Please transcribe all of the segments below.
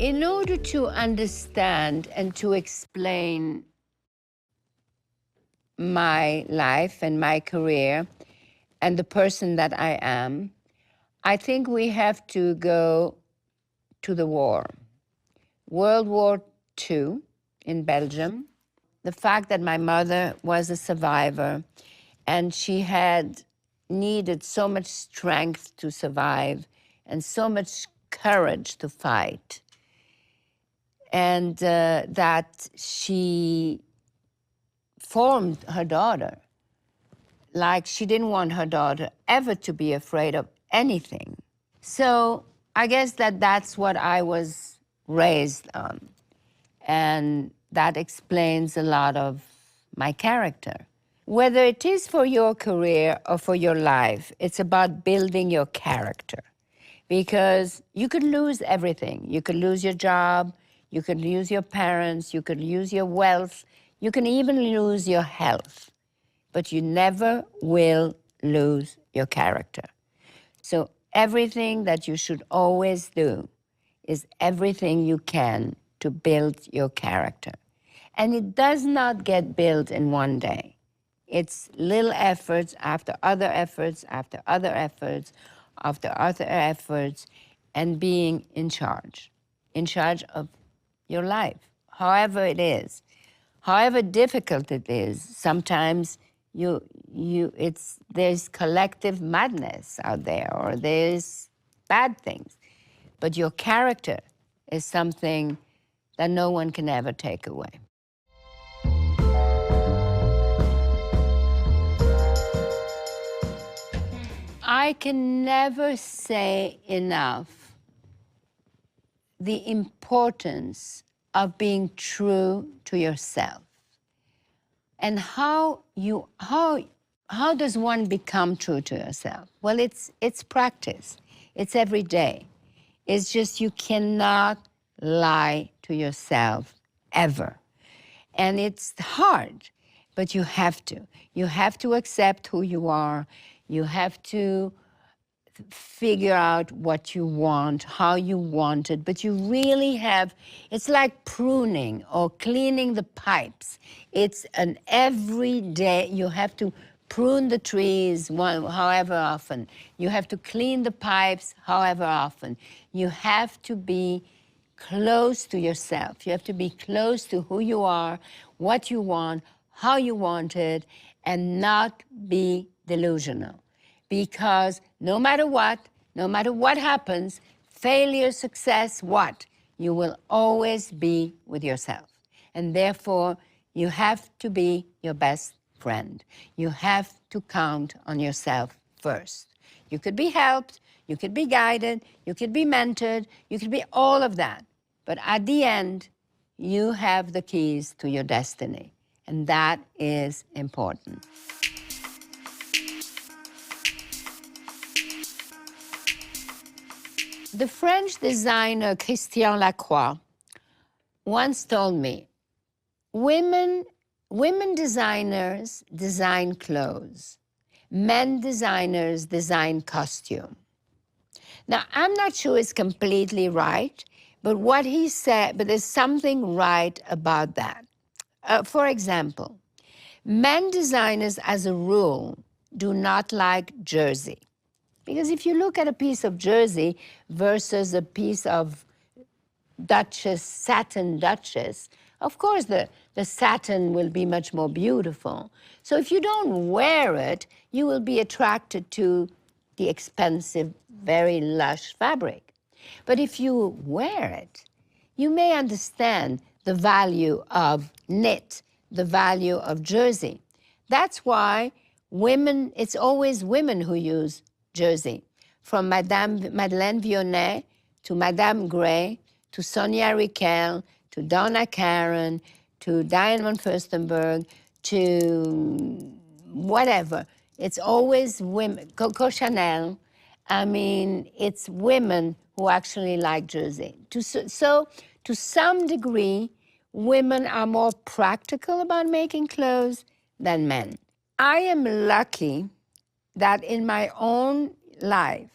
In order to understand and to explain my life and my career and the person that I am, I think we have to go to the war. World War II in Belgium. The fact that my mother was a survivor and she had needed so much strength to survive and so much courage to fight, and that she formed her daughter like she didn't want her daughter ever to be afraid of anything. So I guess that's what I was raised on, and that explains a lot of my character. Whether it is for your career or for your life, it's about building your character, because you could lose everything. You could lose your job, you could lose your parents, you could lose your wealth, you can even lose your health, but you never will lose your character. So everything that you should always do is everything you can to build your character. And it does not get built in one day. It's little efforts after other efforts, after other efforts, after other efforts, and being in charge of your life, however it is, however difficult it is. Sometimes there's collective madness out there, or there's bad things, but your character is something that no one can ever take away. I can never say enough the importance of being true to yourself. And how does one become true to yourself? Well, it's practice. It's every day. It's just you cannot lie to yourself ever. And it's hard, but you have to. You have to accept who you are. You have to figure out what you want, how you want it, but you really have, it's like pruning or cleaning the pipes. It's an everyday, you have to prune the trees however often. You have to clean the pipes however often. You have to be close to yourself. You have to be close to who you are, what you want, how you want it, and not be delusional. Because no matter what happens, failure, success, what, you will always be with yourself. And therefore, you have to be your best friend. You have to count on yourself first. You could be helped, you could be guided, you could be mentored, you could be all of that. But at the end, you have the keys to your destiny. And that is important. The French designer Christian Lacroix once told me, women designers design clothes, men designers design costume. Now, I'm not sure it's completely right, but what he said, but there's something right about that. For example, men designers, as a rule, do not like jersey. Because if you look at a piece of jersey versus a piece of satin duchess, of course the satin will be much more beautiful. So if you don't wear it, you will be attracted to the expensive, very lush fabric. But if you wear it, you may understand the value of knit, the value of jersey. That's why women, it's always women who use jersey, from Madeleine Vionnet to Madame Gray to Sonia Riquel to Donna Karan to Diane von Furstenberg to whatever. It's always women, Coco Chanel. I mean, it's women who actually like jersey. So to some degree, women are more practical about making clothes than men. I am lucky that in my own life,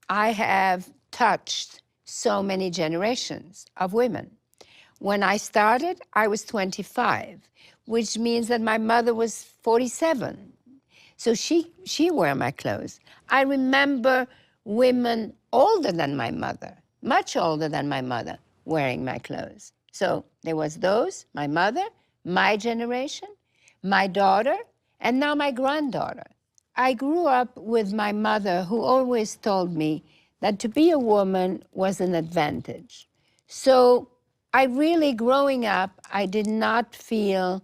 I have touched so many generations of women. When I started, I was 25, which means that my mother was 47. So she wore my clothes. I remember women older than my mother, much older than my mother, wearing my clothes. So there was those, my mother, my generation, my daughter, and now my granddaughter. I grew up with my mother, who always told me that to be a woman was an advantage. So I really, growing up, I did not feel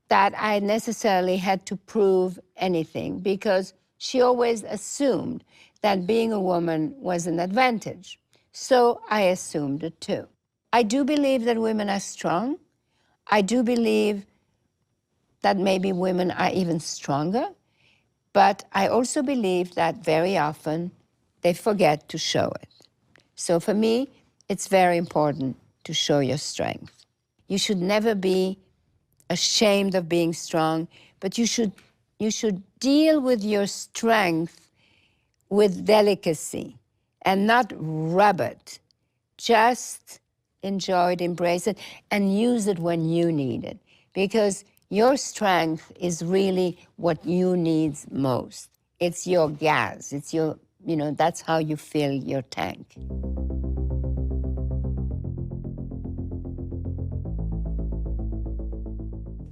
that I necessarily had to prove anything, because she always assumed that being a woman was an advantage. So I assumed it too. I do believe that women are strong. I do believe that maybe women are even stronger, but I also believe that very often they forget to show it. So for me, it's very important to show your strength. You should never be ashamed of being strong, but you should deal with your strength with delicacy and not rub it. Just enjoy it, embrace it, and use it when you need it, because your strength is really what you need most. It's your gas. It's your, that's how you fill your tank.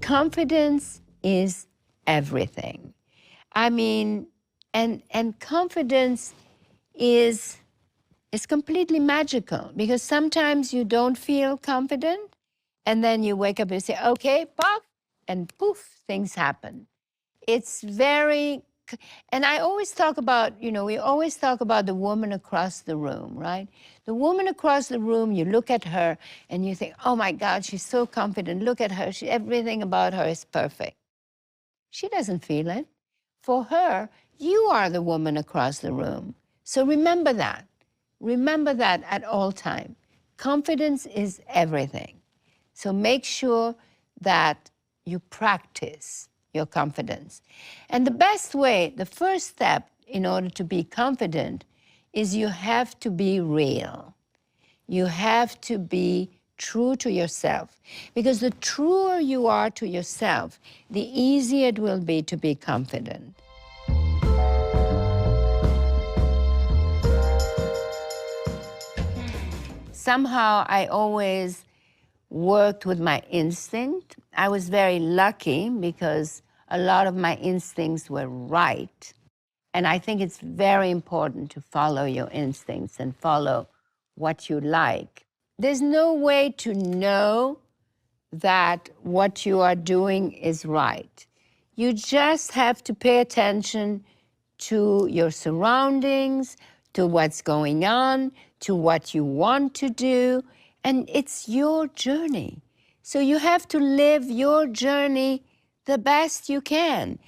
Confidence is everything. I mean, and confidence is completely magical, because sometimes you don't feel confident, and then you wake up and say, okay, pop, and poof, things happen. It's very, and I always talk about, we always talk about the woman across the room, right? The woman across the room, you look at her and you think, oh my God, she's so confident. Look at her, everything about her is perfect. She doesn't feel it. For her, you are the woman across the room. So remember that. Remember that at all time. Confidence is everything. So make sure that you practice your confidence. And the best way, the first step in order to be confident, is you have to be real. You have to be true to yourself. Because the truer you are to yourself, the easier it will be to be confident. Somehow I always worked with my instinct. I was very lucky because a lot of my instincts were right. And I think it's very important to follow your instincts and follow what you like. There's no way to know that what you are doing is right. You just have to pay attention to your surroundings, to what's going on, to what you want to do, and it's your journey. So you have to live your journey the best you can.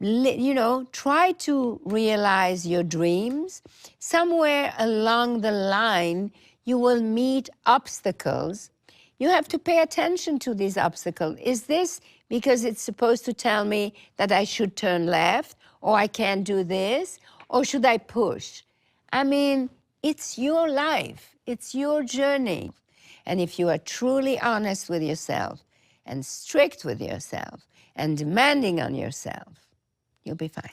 Try to realize your dreams. Somewhere along the line, you will meet obstacles. You have to pay attention to these obstacles. Is this because it's supposed to tell me that I should turn left, or I can't do this, or should I push? I mean, it's your life. It's your journey. And if you are truly honest with yourself and strict with yourself and demanding on yourself, you'll be fine.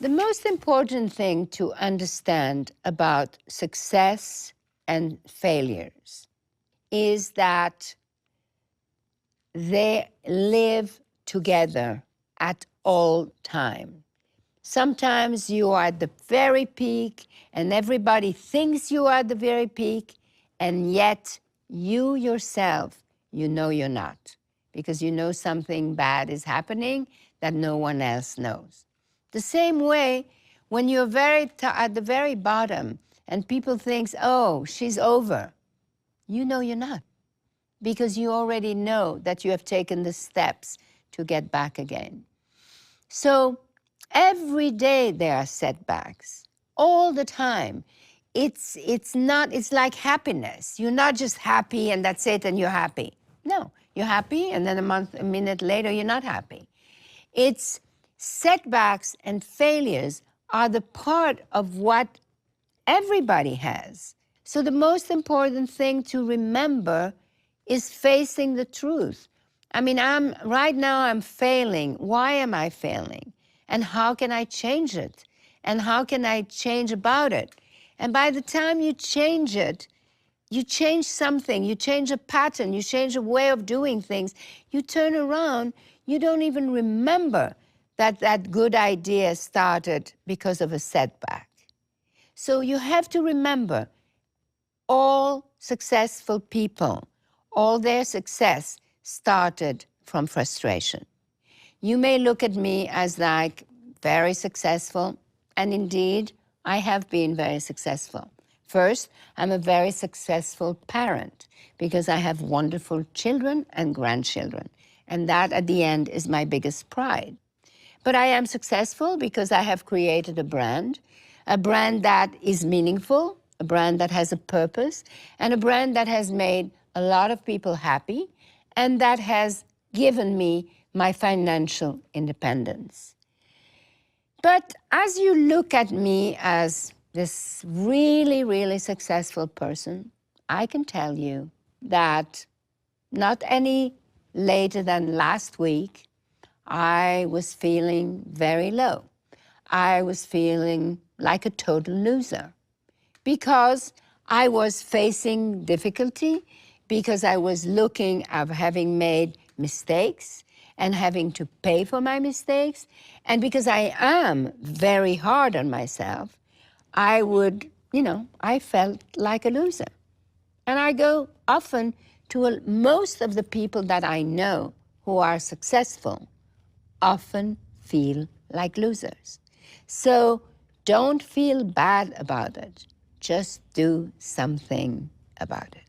The most important thing to understand about success and failures is that they live together at all time. Sometimes you are at the very peak and everybody thinks you are at the very peak, and yet you yourself, you know you're not, because you know something bad is happening that no one else knows. The same way, when you're at the very bottom and people think, oh, she's over, you know you're not, because you already know that you have taken the steps to get back again. So every day there are setbacks, all the time. It's like happiness. You're not just happy and that's it and you're happy. No, you're happy and then a minute later you're not happy. It's Setbacks and failures are the part of what everybody has. So the most important thing to remember is facing the truth. I mean, right now I'm failing. Why am I failing? And how can I change it? And how can I change about it? And by the time you change it, you change something, you change a pattern, you change a way of doing things, you turn around, you don't even remember that that good idea started because of a setback. So you have to remember, all successful people, all their success started from frustration. You may look at me as like very successful, and indeed, I have been very successful. First, I'm a very successful parent because I have wonderful children and grandchildren, and that at the end is my biggest pride. But I am successful because I have created a brand that is meaningful, a brand that has a purpose, and a brand that has made a lot of people happy, and that has given me my financial independence. But as you look at me as this really, really successful person, I can tell you that not any later than last week, I was feeling very low. I was feeling like a total loser because I was facing difficulty, because I was looking at having made mistakes and having to pay for my mistakes, and because I am very hard on myself, I felt like a loser. And I go often to most of the people that I know who are successful often feel like losers. So don't feel bad about it. Just do something about it.